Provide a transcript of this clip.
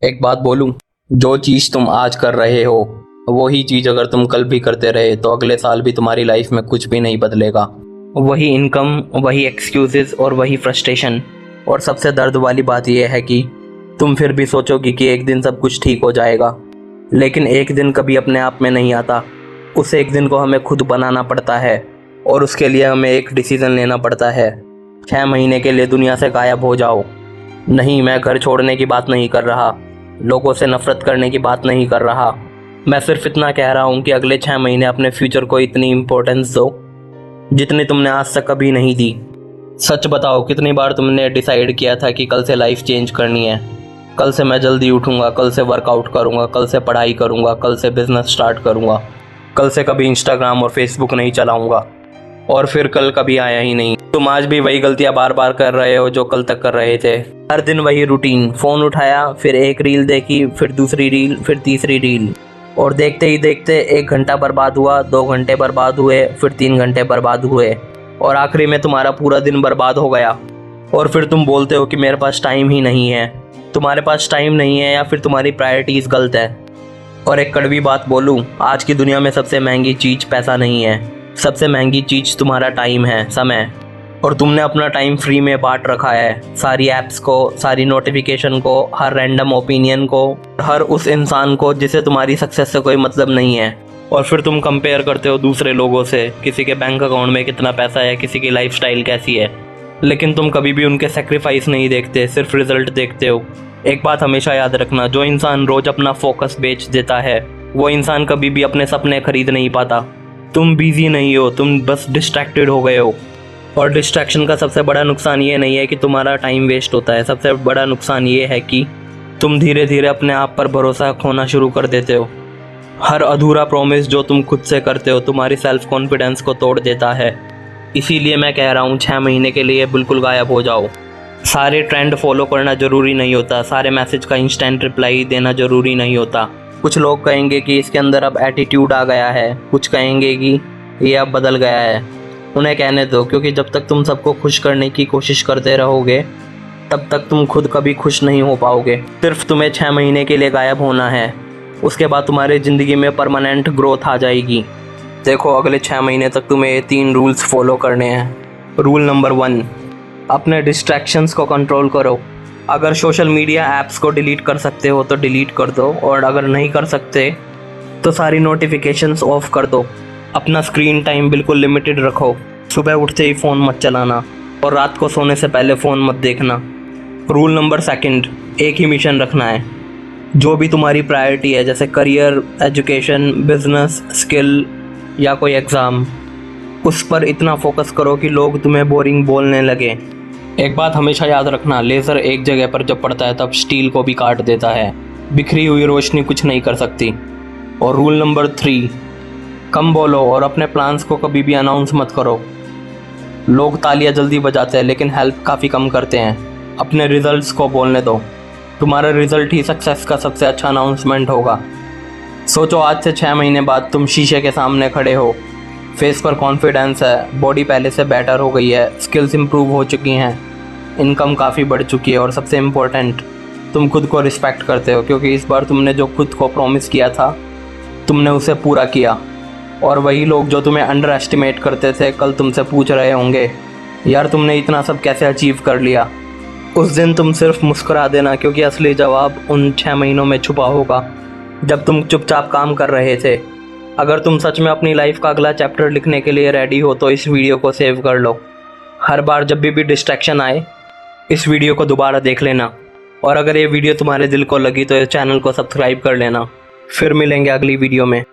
एक बात बोलूं, जो चीज़ तुम आज कर रहे हो वही चीज़ अगर तुम कल भी करते रहे तो अगले साल भी तुम्हारी लाइफ में कुछ भी नहीं बदलेगा। वही इनकम, वही एक्सक्यूजेस और वही फ्रस्ट्रेशन। और सबसे दर्द वाली बात यह है कि तुम फिर भी सोचोगे कि एक दिन सब कुछ ठीक हो जाएगा, लेकिन एक दिन कभी अपने आप में नहीं आता। उस एक दिन को हमें खुद बनाना पड़ता है और उसके लिए हमें एक डिसीज़न लेना पड़ता है। 6 महीने के लिए दुनिया से गायब हो जाओ। नहीं, मैं घर छोड़ने की बात नहीं कर रहा, लोगों से नफरत करने की बात नहीं कर रहा। मैं सिर्फ इतना कह रहा हूँ कि अगले 6 महीने अपने फ्यूचर को इतनी इम्पोर्टेंस दो जितनी तुमने आज तक कभी नहीं दी। सच बताओ, कितनी बार तुमने डिसाइड किया था कि कल से लाइफ चेंज करनी है, कल से मैं जल्दी उठूँगा, कल से वर्कआउट करूँगा, कल से पढ़ाई करूँगा, कल से बिजनेस स्टार्ट करूँगा, कल से कभी इंस्टाग्राम और फेसबुक नहीं चलाऊँगा, और फिर कल कभी आया ही नहीं। तुम आज भी वही गलतियां बार बार कर रहे हो जो कल तक कर रहे थे। हर दिन वही रूटीन, फ़ोन उठाया, फिर एक रील देखी, फिर दूसरी रील, फिर तीसरी रील, और देखते ही देखते 1 घंटा बर्बाद हुआ, 2 घंटे बर्बाद हुए, फिर 3 घंटे बर्बाद हुए, और आखिरी में तुम्हारा पूरा दिन बर्बाद हो गया। और फिर तुम बोलते हो कि मेरे पास टाइम ही नहीं है। तुम्हारे पास टाइम नहीं है या फिर तुम्हारी प्रायोरिटीज़ गलत है। और एक कड़वी बात बोलूँ, आज की दुनिया में सबसे महंगी चीज़ पैसा नहीं है, सबसे महंगी चीज़ तुम्हारा टाइम है, समय। और तुमने अपना टाइम फ्री में बांट रखा है, सारी ऐप्स को, सारी नोटिफिकेशन को, हर रैंडम ओपिनियन को, हर उस इंसान को जिसे तुम्हारी सक्सेस से कोई मतलब नहीं है। और फिर तुम कंपेयर करते हो दूसरे लोगों से, किसी के बैंक अकाउंट में कितना पैसा है, किसी की लाइफस्टाइल कैसी है, लेकिन तुम कभी भी उनके सेक्रीफाइस नहीं देखते, सिर्फ रिजल्ट देखते हो। एक बात हमेशा याद रखना, जो इंसान रोज अपना फोकस बेच देता है वो इंसान कभी भी अपने सपने खरीद नहीं पाता। तुम बिजी नहीं हो, तुम बस डिस्ट्रैक्टेड हो गए हो। और डिस्ट्रैक्शन का सबसे बड़ा नुकसान ये नहीं है कि तुम्हारा टाइम वेस्ट होता है, सबसे बड़ा नुकसान ये है कि तुम धीरे धीरे अपने आप पर भरोसा खोना शुरू कर देते हो। हर अधूरा प्रॉमिस जो तुम खुद से करते हो तुम्हारी सेल्फ कॉन्फिडेंस को तोड़ देता है। इसीलिए मैं कह रहा हूँ, 6 महीने के लिए बिल्कुल गायब हो जाओ। सारे ट्रेंड फॉलो करना ज़रूरी नहीं होता, सारे मैसेज का इंस्टेंट रिप्लाई देना ज़रूरी नहीं होता। कुछ लोग कहेंगे कि इसके अंदर अब एटीट्यूड आ गया है, कुछ कहेंगे कि ये अब बदल गया है। उन्हें कहने दो, क्योंकि जब तक तुम सबको खुश करने की कोशिश करते रहोगे तब तक तुम खुद कभी खुश नहीं हो पाओगे। सिर्फ तुम्हें 6 महीने के लिए गायब होना है, उसके बाद तुम्हारी ज़िंदगी में परमानेंट ग्रोथ आ जाएगी। देखो, अगले 6 महीने तक तुम्हें ये 3 रूल्स फॉलो करने हैं। रूल नंबर 1, अपने डिस्ट्रैक्शंस को कंट्रोल करो। अगर सोशल मीडिया ऐप्स को डिलीट कर सकते हो तो डिलीट कर दो, और अगर नहीं कर सकते तो सारी नोटिफिकेशंस ऑफ कर दो। अपना स्क्रीन टाइम बिल्कुल लिमिटेड रखो। सुबह उठते ही फ़ोन मत चलाना और रात को सोने से पहले फ़ोन मत देखना। रूल नंबर 2, एक ही मिशन रखना है। जो भी तुम्हारी प्रायोरिटी है, जैसे करियर, एजुकेशन, बिजनेस, स्किल या कोई एग्ज़ाम, उस पर इतना फोकस करो कि लोग तुम्हें बोरिंग बोलने लगे। एक बात हमेशा याद रखना, लेज़र एक जगह पर जब पड़ता है तब स्टील को भी काट देता है, बिखरी हुई रोशनी कुछ नहीं कर सकती। और रूल नंबर 3, कम बोलो और अपने प्लान्स को कभी भी अनाउंस मत करो। लोग तालियां जल्दी बजाते हैं लेकिन हेल्प काफ़ी कम करते हैं। अपने रिजल्ट्स को बोलने दो, तुम्हारा रिजल्ट ही सक्सेस का सबसे अच्छा अनाउंसमेंट होगा। सोचो, आज से 6 महीने बाद तुम शीशे के सामने खड़े हो, फेस पर कॉन्फिडेंस है, बॉडी पहले से बेटर हो गई है, स्किल्स इंप्रूव हो चुकी हैं, इनकम काफ़ी बढ़ चुकी है, और सबसे इम्पोर्टेंट, तुम खुद को रिस्पेक्ट करते हो, क्योंकि इस बार तुमने जो खुद को प्रॉमिस किया था तुमने उसे पूरा किया। और वही लोग जो तुम्हें अंडर एस्टिमेट करते थे कल तुमसे पूछ रहे होंगे, यार तुमने इतना सब कैसे अचीव कर लिया। उस दिन तुम सिर्फ मुस्कुरा देना, क्योंकि असली जवाब उन 6 महीनों में छुपा होगा जब तुम चुपचाप काम कर रहे थे। अगर तुम सच में अपनी लाइफ का अगला चैप्टर लिखने के लिए रेडी हो तो इस वीडियो को सेव कर लो। हर बार जब भी डिस्ट्रैक्शन आए इस वीडियो को दोबारा देख लेना। और अगर ये वीडियो तुम्हारे दिल को लगी तो इस चैनल को सब्सक्राइब कर लेना। फिर मिलेंगे अगली वीडियो में।